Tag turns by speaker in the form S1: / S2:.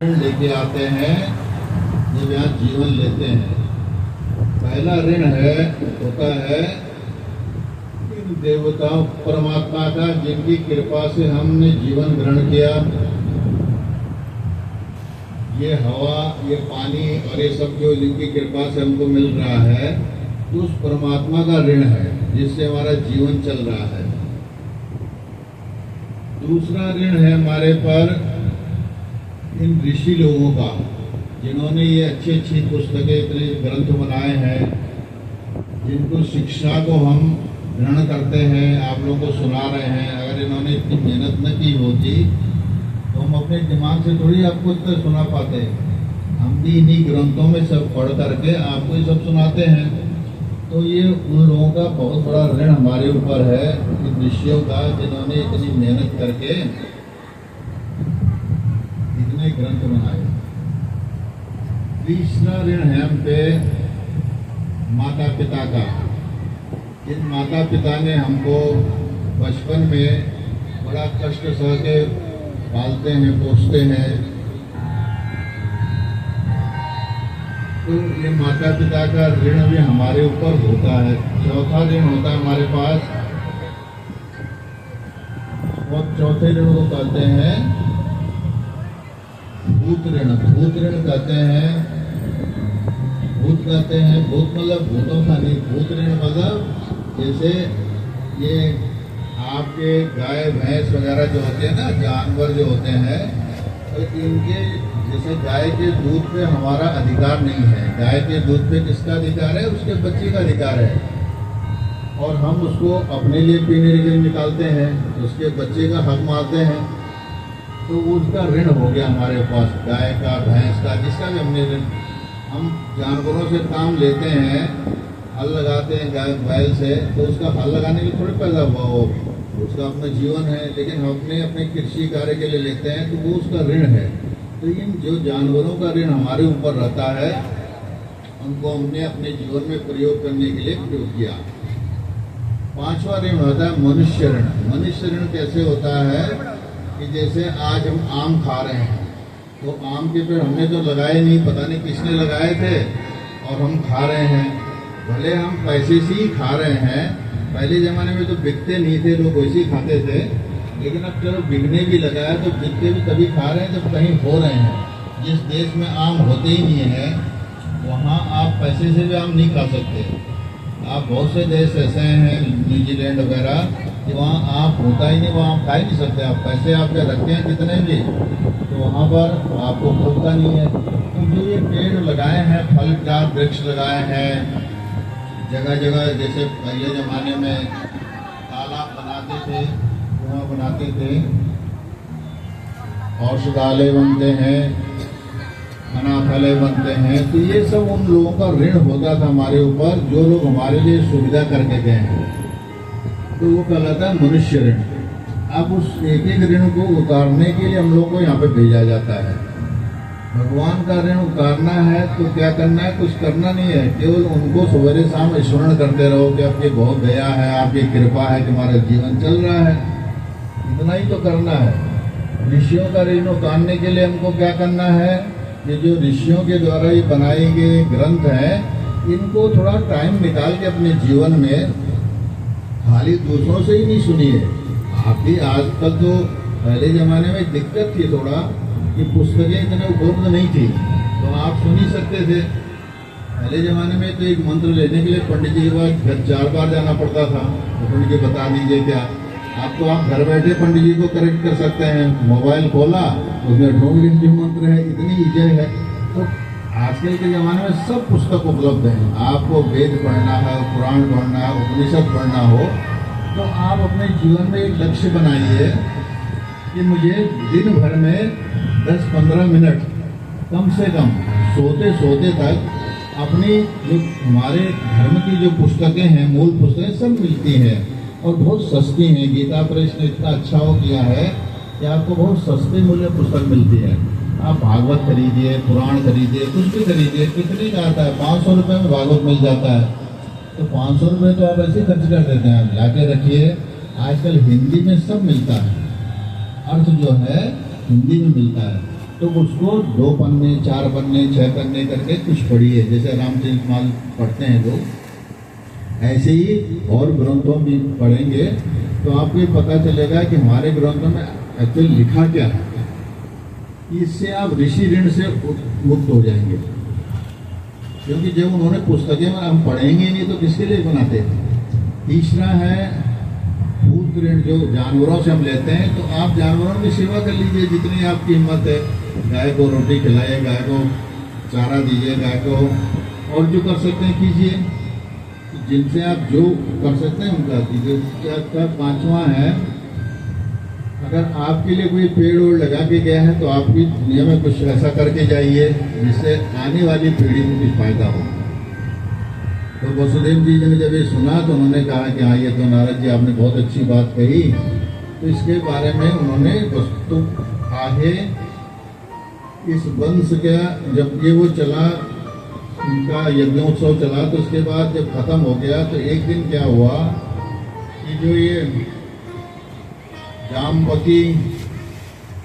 S1: लेके आते हैं जब यहाँ जीवन लेते हैं। पहला ऋण होता है इन देवताओं परमात्मा का, जिनकी कृपा से हमने जीवन ग्रहण किया। ये हवा, ये पानी और ये सब जो जिनकी कृपा से हमको मिल रहा है, तो उस परमात्मा का ऋण है जिससे हमारा जीवन चल रहा है। दूसरा ऋण है हमारे पर इन ऋषि लोगों का, जिन्होंने ये अच्छी अच्छी पुस्तकें, इतने ग्रंथ बनाए हैं, जिनको शिक्षा को हम ग्रहण करते हैं, आप लोगों को सुना रहे हैं। अगर इन्होंने इतनी मेहनत न की होती तो हम अपने दिमाग से थोड़ी आपको इतना सुना पाते। हम भी इन्हीं ग्रंथों में सब पढ़ करके आपको ये सब सुनाते हैं। तो ये उन लोगों का बहुत बड़ा ऋण हमारे ऊपर है, इन ऋषियों का, जिन्होंने इतनी मेहनत करके इतने ग्रंथ बनाए। तीसरा ऋण है हम पे माता पिता का। जिन माता पिता ने हमको बचपन में बड़ा कष्ट सह के पालते हैं, पोसते हैं, तो ये माता पिता का ऋण भी हमारे ऊपर होता है। चौथा ऋण होता है हमारे पास, और चौथे ऋण को कहते हैं भूत ऋण। भूत ऋण कहते हैं, भूत कहते हैं, भूत मतलब भूतों का नहीं, भूत ऋण मतलब जैसे ये आपके गाय भैंस वगैरह जो होते हैं ना, जानवर जो होते हैं, तो इनके जैसे गाय के दूध पे हमारा अधिकार नहीं है। गाय के दूध पे किसका अधिकार है? उसके बच्चे का अधिकार है। और हम उसको अपने लिए पीने के लिए निकालते हैं, उसके बच्चे का हक मारते हैं, तो उसका ऋण हो गया हमारे पास, गाय का, भैंस का, जिसका भी हमने ऋण। हम जानवरों से काम लेते हैं, हल लगाते हैं गाय बैल से, तो उसका हल लगाने के लिए थोड़ी पैदा हुआ हो, उसका अपना जीवन है। लेकिन हम अपने कृषि कार्य के लिए लेते हैं, तो वो उसका ऋण है। तो इन जो जानवरों का ऋण हमारे ऊपर रहता है, उनको हमने अपने जीवन में प्रयोग करने के लिए प्रयोग किया। पांचवा ऋण होता है मनुष्य ऋण। मनुष्य ऋण कैसे होता है कि जैसे आज हम आम खा रहे हैं, तो आम के पेड़ हमने तो लगाए नहीं, पता नहीं किसने लगाए थे, और हम खा रहे हैं। भले हम पैसे से ही खा रहे हैं, पहले ज़माने में तो बिकते नहीं थे, लोग वैसे ही खाते थे। लेकिन अब चलो बिकने भी लगा है, तो बिकते भी तभी खा रहे हैं जब कहीं हो रहे हैं। जिस देश में आम होते ही नहीं है, वहाँ आप पैसे से भी आम नहीं खा सकते। आप बहुत से देश ऐसे हैं, न्यूजीलैंड वगैरह, कि वहाँ आप होता ही नहीं, वहाँ आप खा ही नहीं सकते। आप पैसे आपके रखते हैं कितने भी, तो वहाँ पर आपको मिलता नहीं है। तो जो ये पेड़ लगाए हैं, फलदार वृक्ष लगाए हैं जगह जगह, जैसे पहले ज़माने में तालाब बनाते थे, कुआं बनाते थे, औषधालय बनते हैं, अनाथालय बनते हैं, तो ये सब उन लोगों का ऋण होता था हमारे ऊपर, जो लोग हमारे लिए सुविधा करके गए हैं। तो वो कहलाता है मनुष्य ऋण। अब उस एक एक ऋण को उतारने के लिए हम लोग को यहाँ पे भेजा जाता है। भगवान का ऋण उतारना है तो क्या करना है? कुछ करना नहीं है, केवल उनको सवेरे शाम स्मरण करते रहो कि आपकी बहुत दया है, आपकी कृपा है कि हमारा जीवन चल रहा है। इतना ही तो करना है। ऋषियों का ऋण उतारने के लिए हमको क्या करना है? ये जो ऋषियों के द्वारा ये बनाए गए ग्रंथ हैं, इनको थोड़ा टाइम निकाल के अपने जीवन में, खाली दूसरों से ही नहीं सुनिए। आप भी आजकल तो, पहले ज़माने में दिक्कत थी थोड़ा कि पुस्तकें इतने उपलब्ध नहीं थी, तो आप सुन ही सकते थे। पहले ज़माने में तो एक मंत्र लेने के लिए पंडित जी के पास घर 4 बार जाना पड़ता था, तो पंडित जी बता दीजिए क्या। आप तो आप घर बैठे पंडित जी को करेक्ट कर सकते हैं, मोबाइल खोला, उसमें ढूंढ लीजिए मंत्र है, इतनी ईजी है। तो आजकल के ज़माने में सब पुस्तक उपलब्ध हैं। आपको वेद पढ़ना है, पुराण पढ़ना है, उपनिषद पढ़ना हो, तो आप अपने जीवन में एक लक्ष्य बनाइए कि मुझे दिन भर में 10-15 मिनट कम से कम सोते सोते तक अपनी जो हमारे धर्म की जो पुस्तकें हैं, मूल पुस्तकें सब मिलती हैं और बहुत सस्ती हैं। गीता प्रेस ने इतना अच्छा हो किया है कि आपको बहुत सस्ते मूल्य पुस्तक मिलती है। आप भागवत खरीदिए, पुराण खरीदिए, कुछ भी खरीदिए, कितने का आता है? 500 रुपये में भागवत मिल जाता है। तो 500 रुपये तो आप ऐसे खर्च कर देते हैं। आप लाके रखिए, आजकल हिंदी में सब मिलता है, अर्थ जो है हिंदी में मिलता है। तो उसको 2 पन्ने 4 पन्ने 6 पन्ने करके कुछ पढ़िए, जैसे रामचरितमानस पढ़ते हैं लोग, ऐसे ही और ग्रंथों में पढ़ेंगे तो आपको ये पता चलेगा कि हमारे ग्रंथों में एक्चुअली लिखा क्या है। इससे आप ऋषि ऋण से मुक्त हो जाएंगे, क्योंकि जब उन्होंने पुस्तकें में हम पढ़ेंगे नहीं तो किसके लिए बनाते हैं। तीसरा है भूत ऋण, जो जानवरों से हम लेते हैं, तो आप जानवरों की सेवा कर लीजिए जितनी आपकी हिम्मत है। गाय को रोटी खिलाइए, गाय को चारा दीजिए, गाय को, और जो कर सकते हैं कीजिए, जिनसे आप जो कर सकते हैं उनका कीजिए। क्या 5वां है, अगर आपके लिए कोई पेड़ ओड़ लगा के गया है तो आपकी दुनिया में कुछ ऐसा करके जाइए जिससे आने वाली पीढ़ी को कुछ फायदा हो। तो वसुदेव जी ने जब ये सुना तो उन्होंने कहा कि हाँ, ये तो नारद जी आपने बहुत अच्छी बात कही। तो इसके बारे में उन्होंने वस्तु आगे इस वंश का जब ये वो चला, उनका यज्ञोत्सव चला, तो उसके बाद जब खत्म हो गया तो एक दिन क्या हुआ कि जो ये जाम्बवती